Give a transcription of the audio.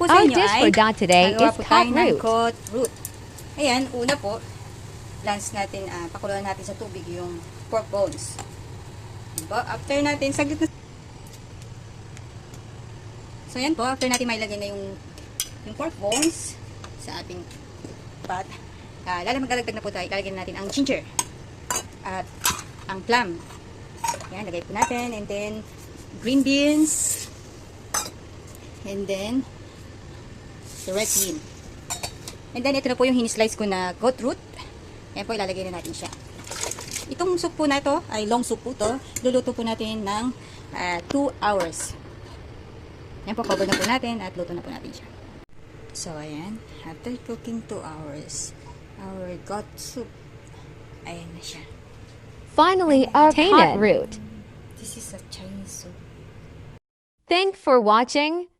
po sa Our inyo dish ay for Dot today nagawa is po cut tayo ng root. cut root. Ayan, una po, lance natin, pakuluan natin sa tubig yung pork bones. Diba? After natin, saglit na. So, ayan po, after natin mailagay na yung pork bones sa ating pot, maglalagdag na po tayo, ilalagay natin ang ginger at ang plum. Ayan, lagay po natin, and then green beans, and then the red bean. And then, ito na po yung hinislice ko na goat root. Ayan po, ilalagay na natin siya. Itong soup po na ito, ay long soup po ito, luluto po natin ng 2 hours. Ayan po, cover na po natin at luto na po natin siya. So, ayan, after cooking 2 hours, our goat soup, ayan na siya. Finally, our cut root. This is a Chinese soup. Thanks for watching.